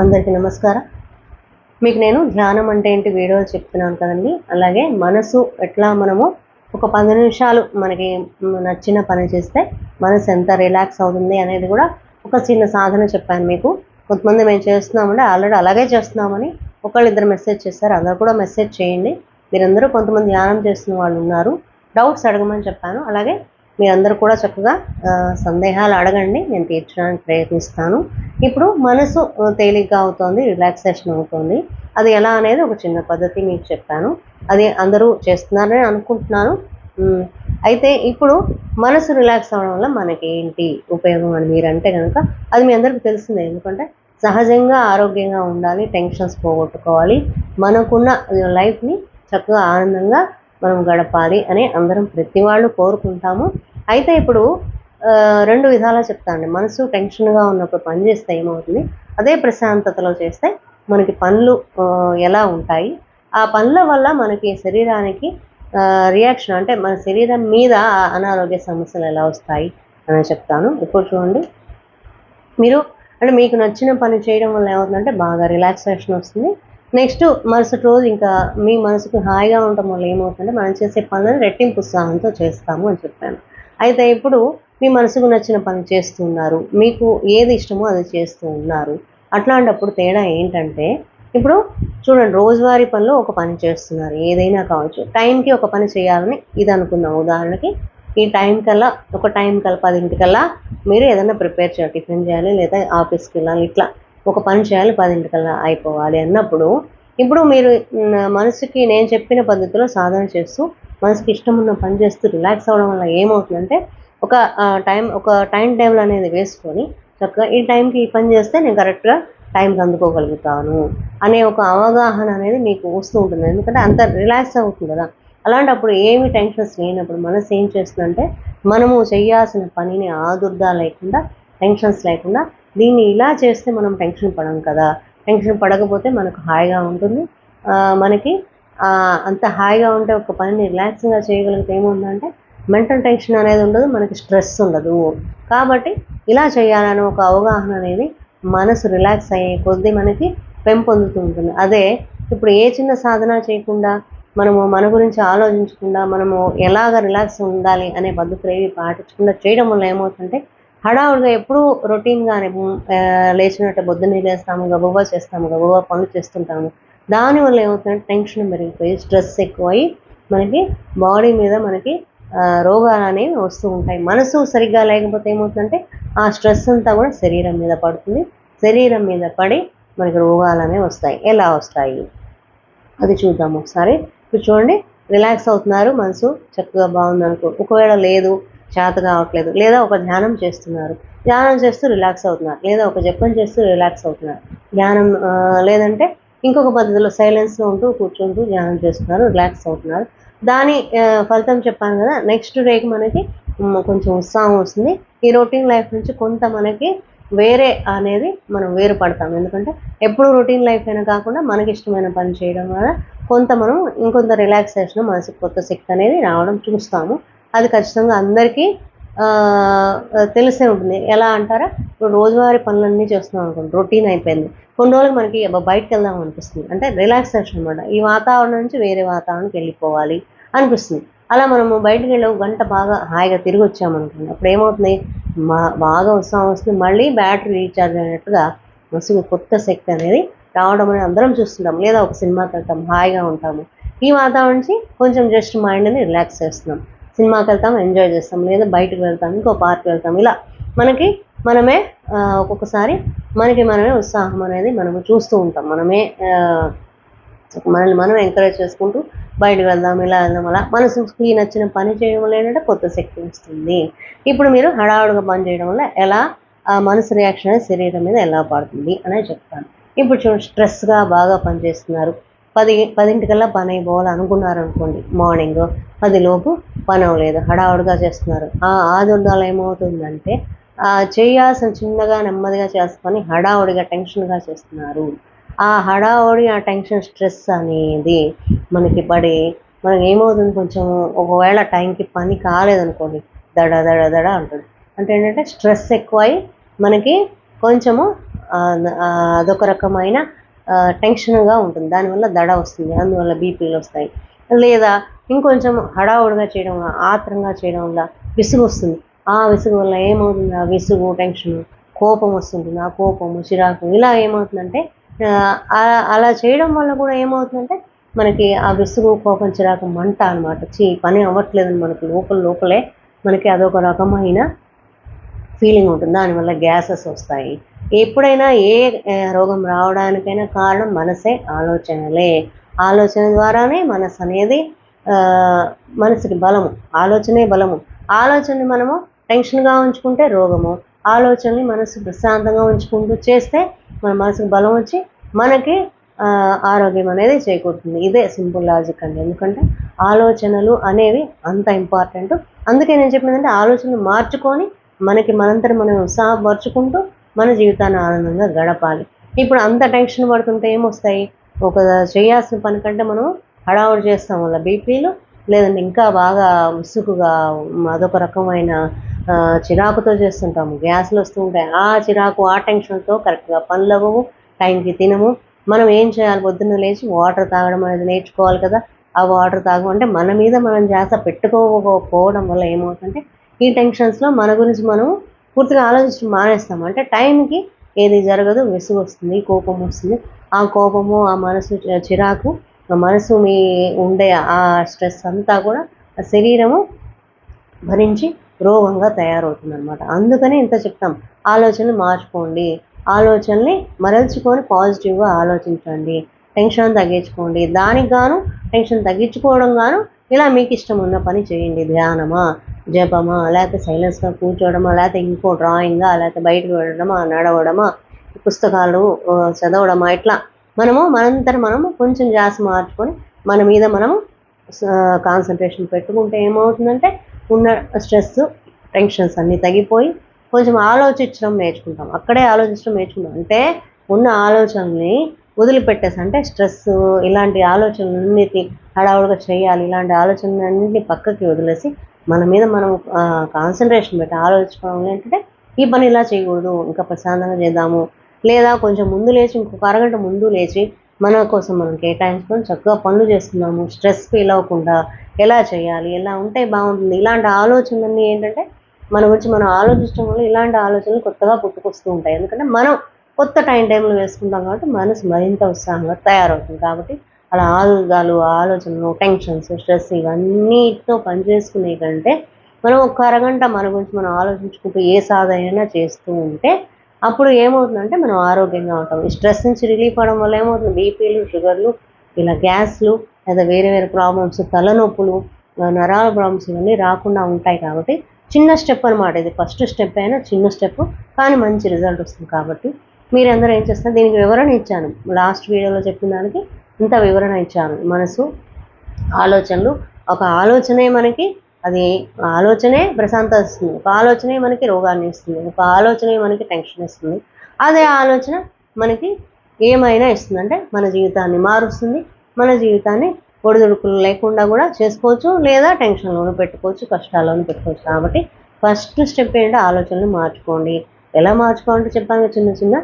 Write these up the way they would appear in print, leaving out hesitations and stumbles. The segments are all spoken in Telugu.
అందరికీ నమస్కారం. మీకు నేను ధ్యానం అంటే ఏంటి వీడియోలు చెప్తున్నాను కదండీ. అలాగే మనసు ఎట్లా మనము ఒక 10 నిమిషాలు మనకి నచ్చిన పని చేస్తే మనసు ఎంత రిలాక్స్ అవుతుంది అనేది కూడా ఒక చిన్న సాధన చెప్పాను మీకు. కొంతమంది మేము చేస్తున్నామంటే ఆల్రెడీ అలాగే చేస్తున్నామని ఒకళ్ళిద్దరు మెసేజ్ చేశారు. అందరూ కూడా మెసేజ్ చేయండి. మీరందరూ కొంతమంది ధ్యానం చేస్తున్న వాళ్ళు ఉన్నారు. డౌట్స్ అడగమని చెప్పాను. అలాగే మీరందరూ కూడా చక్కగా సందేహాలు అడగండి, నేను తీర్చడానికి ప్రయత్నిస్తాను. ఇప్పుడు మనసు తేలిగ్గా అవుతుంది, రిలాక్సేషన్ అవుతుంది. అది ఎలా అనేది ఒక చిన్న పద్ధతి మీకు చెప్పాను. అది అందరూ చేస్తున్నారని అనుకుంటున్నాను. అయితే ఇప్పుడు మనసు రిలాక్స్ అవ్వడం వల్ల మనకి ఏంటి ఉపయోగం అని మీరంటే కనుక అది మీ అందరికీ తెలిసిందే. ఎందుకంటే సహజంగా ఆరోగ్యంగా ఉండాలి, టెన్షన్స్ పోగొట్టుకోవాలి, మనకున్న లైఫ్ని చక్కగా ఆనందంగా మనం గడపాలి అని అందరం ప్రతి వాళ్ళు కోరుకుంటాము. అయితే ఇప్పుడు 2 విధాలా చెప్తానండి. మనసు టెన్షన్‌గా ఉన్నప్పుడు పని చేస్తే ఏమవుతుంది, అదే ప్రశాంతతలో చేస్తే మనకి పనులు ఎలా ఉంటాయి, ఆ పనుల వల్ల మనకి శరీరానికి రియాక్షన్ అంటే మన శరీరం మీద అనారోగ్య సమస్యలు ఎలా వస్తాయి అని చెప్తాను. ఇప్పుడు చూడండి, మీరు అంటే మీకు నచ్చిన పని చేయడం వల్ల ఏమవుతుందంటే బాగా రిలాక్సేషన్ వస్తుంది. నెక్స్ట్ మరుసటి రోజు ఇంకా మీ మనసుకు హాయిగా ఉండటం వల్ల ఏమవుతుందంటే మనం చేసే పనులను రెట్టింపు ఉత్సాహంతో చేస్తాము అని చెప్పాను. అయితే ఇప్పుడు మీ మనసుకు నచ్చిన పని చేస్తూ ఉన్నారు, మీకు ఏది ఇష్టమో అది చేస్తూ ఉన్నారు. అట్లాంటప్పుడు తేడా ఏంటంటే, ఇప్పుడు చూడండి, రోజువారీ పనిలో ఒక పని చేస్తున్నారు, ఏదైనా కావచ్చు. టైంకి ఒక పని చేయాలని ఇది అనుకుందాం. ఉదాహరణకి ఈ టైం కల్లా 10:00కల్లా మీరు ఏదైనా ప్రిపేర్ చేయాలి, టిఫిన్ చేయాలి లేదా ఆఫీస్కి వెళ్ళాలి, ఇట్లా ఒక పని చేయాలి, 10:00కల్లా అయిపోవాలి అన్నప్పుడు ఇప్పుడు మీరు మనసుకి నేను చెప్పిన పద్ధతిలో సాధన చేస్తూ మనసుకి ఇష్టం ఉన్న పని చేస్తూ రిలాక్స్ అవ్వడం వల్ల ఏమవుతుందంటే ఒక టైం టేబుల్ అనేది వేసుకొని చక్కగా ఈ టైంకి ఈ పని చేస్తే నేను కరెక్ట్గా టైంకి అందుకోగలుగుతాను అనే ఒక అవగాహన అనేది మీకు వస్తూ ఉంటుంది. ఎందుకంటే అంత రిలాక్స్ అవుతుంది కదా. అలాంటప్పుడు ఏమి టెన్షన్స్ లేనప్పుడు మనసు ఏం చేస్తుందంటే మనము చేయాల్సిన పనిని ఆదుర్దా లేకుండా, టెన్షన్స్ లేకుండా, దీన్ని ఇలా చేస్తే మనం టెన్షన్ పడం కదా, టెన్షన్ పడకపోతే మనకు హాయిగా ఉంటుంది. మనకి అంత హాయిగా ఉంటే ఒక పనిని రిలాక్స్గా చేయగలిగితే ఏముందంటే మెంటల్ టెన్షన్ అనేది ఉండదు, మనకి స్ట్రెస్ ఉండదు. కాబట్టి ఇలా చేయాలని ఒక అవగాహన అనేది మనసు రిలాక్స్ అయ్యే కొద్దీ మనకి పెంపొందుతూ ఉంటుంది. అదే ఇప్పుడు ఏ చిన్న సాధన చేయకుండా, మనము మన గురించి ఆలోచించకుండా, మనము ఎలాగ రిలాక్స్ ఉండాలి అనే పద్ధతులు ఏవి పాటించకుండా చేయడం వల్ల ఏమవుతుందంటే హడావుడిగా ఎప్పుడూ రొటీన్‌గానే లేచినట్టే పొద్దున్నే లేస్తాము, గబగబా చేస్తాము, గబగబా పనులు చేస్తుంటాము. దానివల్ల ఏమవుతుందంటే టెన్షన్ పెరిగిపోయి, స్ట్రెస్ ఎక్కువయ్యి మనకి బాడీ మీద మనకి రోగాలనేవి వస్తూ ఉంటాయి. మనసు సరిగ్గా లేకపోతే ఏమవుతుందంటే ఆ స్ట్రెస్ అంతా కూడా శరీరం మీద పడుతుంది. శరీరం మీద పడి మనకి రోగాలనేవి వస్తాయి. ఎలా వస్తాయి అది చూద్దాం ఒకసారి. ఇప్పుడు చూడండి, రిలాక్స్ అవుతున్నారు, మనసు చక్కగా బాగుందనుకో. ఒకవేళ లేదు, చేత కావట్లేదు, లేదా ఒక ధ్యానం చేస్తున్నారు, ధ్యానం చేస్తూ రిలాక్స్ అవుతున్నారు, లేదా ఒక జపం చేస్తూ రిలాక్స్ అవుతున్నారు, ధ్యానం లేదంటే ఇంకొక పద్ధతిలో సైలెన్స్లో ఉంటూ కూర్చుంటూ ధ్యానం చేస్తున్నారు, రిలాక్స్ అవుతున్నారు. దాని ఫలితం చెప్పాను కదా. నెక్స్ట్ డేకి మనకి కొంచెం ఉత్సాహం వస్తుంది. ఈ రొటీన్ లైఫ్ నుంచి కొంత మనకి వేరే అనేది మనం వేరుపడతాం. ఎందుకంటే ఎప్పుడు రొటీన్ లైఫ్ అయినా కాకుండా మనకి ఇష్టమైన పని చేయడం వల్ల కొంత మనం ఇంకొంత రిలాక్సేషన్, మనసుకు కొత్త శక్తి అనేది రావడం చూస్తాము. అది ఖచ్చితంగా అందరికీ తెలిసే ఉంటుంది. ఎలా అంటారా, ఇప్పుడు రోజువారీ పనులన్నీ చేస్తున్నాం అనుకోండి, రొటీన్ అయిపోయింది. కొన్ని రోజులు మనకి బయటకు వెళ్దాం అనిపిస్తుంది, అంటే రిలాక్సేషన్ అనమాట. ఈ వాతావరణం నుంచి వేరే వాతావరణానికి వెళ్ళిపోవాలి అనిపిస్తుంది. అలా మనము బయటకు వెళ్ళి ఒక గంట బాగా హాయిగా తిరిగి వచ్చామనుకోండి, అప్పుడు ఏమవుతుంది, బాగా ఉత్సాహం వస్తుంది. మళ్ళీ బ్యాటరీ రీఛార్జ్ అయినట్టుగా మనసుకు కొత్త శక్తి అనేది రావడం అనేది అందరం చూస్తుంటాం. లేదా ఒక సినిమాకి వెళ్తాం, హాయిగా ఉంటాము. ఈ వాతావరణం నుంచి కొంచెం జస్ట్ మైండ్ని రిలాక్స్ చేస్తున్నాం. సినిమాకి వెళ్తాం, ఎంజాయ్ చేస్తాం, లేదా బయటకు వెళ్తాం, ఇంకో పార్క్ వెళ్తాం. ఇలా మనకి మనమే ఒక్కొక్కసారి మనమే ఉత్సాహం అనేది మనము చూస్తూ ఉంటాం. మనల్ని మనం ఎంకరేజ్ చేసుకుంటూ బయటకు వెళ్దాం, ఇలా వెళ్దాం. అలా మనసుకి నచ్చిన పని చేయడం వల్ల ఏంటంటే కొత్త శక్తి వస్తుంది. ఇప్పుడు మీరు హడావుడిగా పని చేయడం వల్ల ఎలా మనసు రియాక్షన్ అనేది శరీరం మీద ఎలా పడుతుంది అనేది చెప్తాను. ఇప్పుడు చూడండి, స్ట్రెస్గా బాగా పనిచేస్తున్నారు, 10:00కల్లా పని అయిపోవాలి అనుకున్నారు అనుకోండి, మార్నింగ్ 10 లోపు పని అవ్వలేదు, హడావుడిగా చేస్తున్నారు. ఆ ఆదుర్దాలు ఏమవుతుందంటే చేయాల్సిన చిన్నగా నెమ్మదిగా చేసుకొని హడావుడిగా టెన్షన్గా చేస్తున్నారు. ఆ హడావుడి, ఆ టెన్షన్, స్ట్రెస్ అనేది మనకి పడి మనకి ఏమవుతుంది, కొంచెం ఒకవేళ టైంకి పని కాలేదనుకోండి, దడ దడ దడ అంటుంది. అంటే ఏంటంటే స్ట్రెస్ ఎక్కువై మనకి కొంచెము అదొక రకమైన టెన్షన్గా ఉంటుంది. దానివల్ల దడ వస్తుంది, అందువల్ల బీపీలు వస్తాయి. లేదా ఇంకొంచెం హడావుడిగా చేయడం వల్ల, ఆత్రంగా చేయడం వల్ల విసుగు వస్తుంది. ఆ విసుగు వల్ల ఏమవుతుంది, ఆ విసుగు టెన్షన్ కోపం వస్తుంటుంది. ఆ కోపము చిరాకు ఇలా ఏమవుతుందంటే అలా చేయడం వల్ల కూడా ఏమవుతుందంటే మనకి ఆ విసుగు కోపం చిరాకు మంట అనమాట. పని అవ్వట్లేదని మనకు లోపలే మనకి అదొక రకమైన ఫీలింగ్ ఉంటుంది. దానివల్ల గ్యాసెస్ వస్తాయి. ఎప్పుడైనా ఏ రోగం రావడానికైనా కారణం మనసే, ఆలోచనలే. ఆలోచన ద్వారానే మనసు అనేది మనసుకి బలము. ఆలోచనే బలము. ఆలోచనని మనము టెన్షన్గా ఉంచుకుంటే రోగము. ఆలోచనని మనసు ప్రశాంతంగా ఉంచుకుంటూ చేస్తే మన మనసుకు బలం వచ్చి మనకి ఆరోగ్యం అనేది చేకూరుతుంది. ఇదే సింపుల్ లాజిక్ అండి. ఎందుకంటే ఆలోచనలు అనేవి అంత ఇంపార్టెంట్. అందుకే నేను చెప్పినదంటే ఆలోచనలు మార్చుకొని మనంతట మనం ఉత్సాహపరుచుకుంటూ మన జీవితాన్ని ఆనందంగా గడపాలి. ఇప్పుడు అంత టెన్షన్ పడుతుంటే ఏమొస్తాయి, ఒక చేయాల్సిన పని కంటే మనం హడావుడి చేస్తాం వల్ల బీపీలు, లేదంటే ఇంకా బాగా విసుగుగా అదొక రకమైన చిరాకుతో చేస్తుంటాము. గ్యాస్లు వస్తూ ఉంటాయి. ఆ చిరాకు ఆ టెన్షన్తో కరెక్ట్గా పనులు అవ్వవు, టైంకి తినము. మనం ఏం చేయాలి, పొద్దున్న లేచి వాటర్ తాగడం అనేది నేర్చుకోవాలి కదా. ఆ వాటర్ తాగమంటే మన మీద మనం ధ్యాస పెట్టుకోకపోవడం వల్ల ఏమవుతుందంటే ఈ టెన్షన్స్లో మన గురించి మనం పూర్తిగా ఆలోచించడం మానేస్తాం. అంటే టైంకి ఏది జరగదు, విసుగు వస్తుంది, కోపం వస్తుంది. ఆ కోపము, ఆ మనసు చిరాకు, ఆ మనసు మీ ఉండే ఆ స్ట్రెస్ అంతా కూడా ఆ శరీరము భరించి రోగంగా తయారవుతుందనమాట. అందుకని ఇంత చెప్తాం, ఆలోచనలు మార్చుకోండి, ఆలోచనల్ని మరల్చుకొని పాజిటివ్గా ఆలోచించండి, టెన్షన్ తగ్గించుకోండి. దానికి గాను టెన్షన్ తగ్గించుకోవడం గాను ఇలా మీకు ఇష్టం ఉన్న పని చేయండి. ధ్యానమా, జపమా, లేకపోతే సైలెన్స్గా కూర్చోవడమా, లేకపోతే ఇంకో డ్రాయింగా, లేకపోతే బయటకు వెళ్ళడమా, నడవడమా, పుస్తకాలు చదవడమా, ఇట్లా మనము కొంచెం ధ్యాస మార్చుకొని మన మీద మనము కాన్సన్ట్రేషన్ పెట్టుకుంటే ఏమవుతుందంటే ఉన్న స్ట్రెస్, టెన్షన్స్ అన్నీ తగ్గిపోయి కొంచెం ఆలోచించడం నేర్చుకుంటాం. అక్కడే ఆలోచించడం నేర్చుకుంటాం. అంటే ఉన్న ఆలోచనల్ని వదిలిపెట్టేసి, అంటే స్ట్రెస్ ఇలాంటి ఆలోచనలన్నిటి హడావుడిగా చేయాలి ఇలాంటి ఆలోచనలన్నింటినీ పక్కకి వదిలేసి మన మీద మనం కాన్సన్ట్రేషన్ పెట్టి ఆలోచించుకోవడం ఏంటంటే ఈ పని ఇలా చేయకూడదు, ఇంకా ప్రశాంతంగా చేద్దాము, లేదా కొంచెం ముందు లేచి ఇంకొక అరగంట ముందు లేచి మన కోసం మనం కేటాయించుకొని చక్కగా పనులు చేసుకుందాము. స్ట్రెస్ ఫీల్ అవ్వకుండా ఎలా చేయాలి, ఎలా ఉంటే బాగుంటుంది, ఇలాంటి ఆలోచనలన్నీ ఏంటంటే మన గురించి మనం ఆలోచించడం వల్ల ఇలాంటి ఆలోచనలు కొత్తగా పుట్టుకొస్తూ ఉంటాయి. ఎందుకంటే మనం కొత్త టైంలు వేసుకుంటాం కాబట్టి మనసు మరింత ఉత్సాహంగా తయారవుతుంది. కాబట్టి అలా ఆలోగాలు, ఆలోచనలు, టెన్షన్స్, స్ట్రెస్ ఇవన్నిటితో పనిచేసుకునే కంటే మనం ఒక అరగంట మన గురించి మనం ఆలోచించుకుంటూ ఏ సాధన చేస్తూ ఉంటే అప్పుడు ఏమవుతుందంటే మనం ఆరోగ్యంగా ఉంటాం. ఈ స్ట్రెస్ నుంచి రిలీఫ్ అవ్వడం వల్ల ఏమవుతుంది, బీపీలు, షుగర్లు, ఇలా గ్యాస్లు, లేదా వేరే ప్రాబ్లమ్స్, తలనొప్పులు, నరాల ప్రాబ్లమ్స్ ఇవన్నీ రాకుండా ఉంటాయి. కాబట్టి చిన్న స్టెప్ అనమాట ఇది. ఫస్ట్ స్టెప్ అయినా చిన్న స్టెప్, కానీ మంచి రిజల్ట్ వస్తుంది. కాబట్టి మీరందరూ ఏం చేస్తారు, దీనికి వివరణ ఇచ్చాను. లాస్ట్ వీడియోలో చెప్పిన దానికి ఇంత వివరణ ఇచ్చాను. మనసు, ఆలోచనలు, ఒక ఆలోచనే మనకి అది ఆలోచనే ప్రశాంతత ఇస్తుంది, ఒక ఆలోచనే మనకి రోగాన్ని ఇస్తుంది, ఒక ఆలోచనే మనకి టెన్షన్ ఇస్తుంది, అదే ఆలోచన మనకి ఏమైనా ఇస్తుంది. అంటే మన జీవితాన్ని మారుస్తుంది, మన జీవితాన్ని ఒడిదుడుకులు లేకుండా కూడా చేసుకోవచ్చు, లేదా టెన్షన్లోనూ పెట్టుకోవచ్చు, కష్టాల్లోనూ పెట్టుకోవచ్చు. కాబట్టి ఫస్ట్ స్టెప్ ఏంటంటే ఆలోచనలు మార్చుకోండి. ఎలా మార్చుకోవాలంటే చెప్పాను, చిన్న చిన్న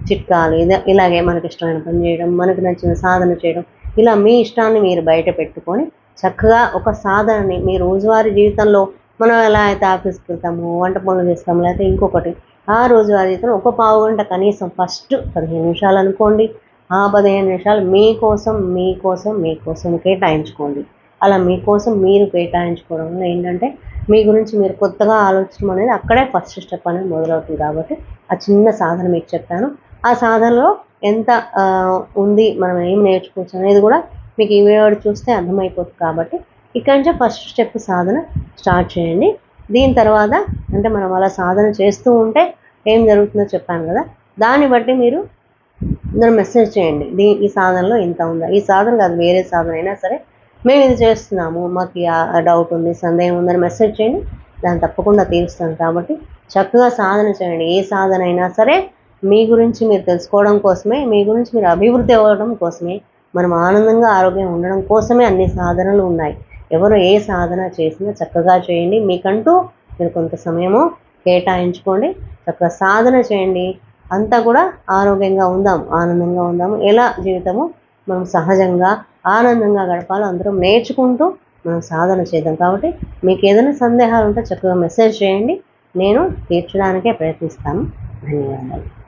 చిట్కాలు. ఇలాగే మనకి ఇష్టమైన పని చేయడం, మనకు నచ్చిన సాధన చేయడం, ఇలా మీ ఇష్టాన్ని మీరు బయట పెట్టుకొని చక్కగా ఒక సాధనని మీ రోజువారీ జీవితంలో మనం ఎలా అయితే ఆఫీస్కి వెళ్తాము, వంట పనులు చేస్తాము, లేకపోతే ఇంకొకటి ఆ రోజువారీ జీవితంలో ఒక పావుగంట కనీసం ఫస్ట్ 15 నిమిషాలు అనుకోండి. ఆ 15 నిమిషాలు మీకోసం కేటాయించుకోండి. అలా మీకోసం మీరు కేటాయించుకోవడం వల్ల ఏంటంటే మీ గురించి మీరు కొత్తగా ఆలోచించడం అనేది అక్కడే ఫస్ట్ స్టెప్ అనేది మొదలవుతుంది. కాబట్టి ఆ చిన్న సాధన మీకు చెప్పాను. ఆ సాధనలో ఎంత ఉంది, మనం ఏం నేర్చుకోవచ్చు అనేది కూడా మీకు ఈ వీడియో చూస్తే అర్థమైపోతుంది. కాబట్టి ఇక్కడి నుంచే ఫస్ట్ స్టెప్ సాధన స్టార్ట్ చేయండి. దీని తర్వాత అంటే మనం అలా సాధన చేస్తూ ఉంటే ఏం జరుగుతుందో చెప్పాను కదా, దాన్ని బట్టి మీరు అందరూ మెసేజ్ చేయండి. ఈ సాధనలో ఇంత ఉందా, ఈ సాధన కాదు వేరే సాధన అయినా సరే మేము ఇది చేస్తున్నాము, మాకు డౌట్ ఉంది, సందేహం ఉందని మెసేజ్ చేయండి. దాన్ని తప్పకుండా తీరుస్తాను. కాబట్టి చక్కగా సాధన చేయండి. ఏ సాధన అయినా సరే మీ గురించి మీరు తెలుసుకోవడం కోసమే, మీ గురించి మీరు అభివృద్ధి అవ్వడం కోసమే, మనం ఆనందంగా ఆరోగ్యంగా ఉండడం కోసమే అన్ని సాధనలు ఉన్నాయి. ఎవరు ఏ సాధన చేసినా చక్కగా చేయండి. మీకంటూ మీరు కొంత సమయము కేటాయించుకోండి, చక్కగా సాధన చేయండి. అంతా కూడా ఆరోగ్యంగా ఉందాం, ఆనందంగా ఉందాము. ఎలా జీవితము మనం సహజంగా ఆనందంగా గడపాలో అందరం నేర్చుకుంటూ మనం సాధన చేద్దాం. కాబట్టి మీకు ఏదైనా సందేహాలు ఉంటే చక్కగా మెసేజ్ చేయండి, నేను తీర్చడానికే ప్రయత్నిస్తాను. ధన్యవాదాలు.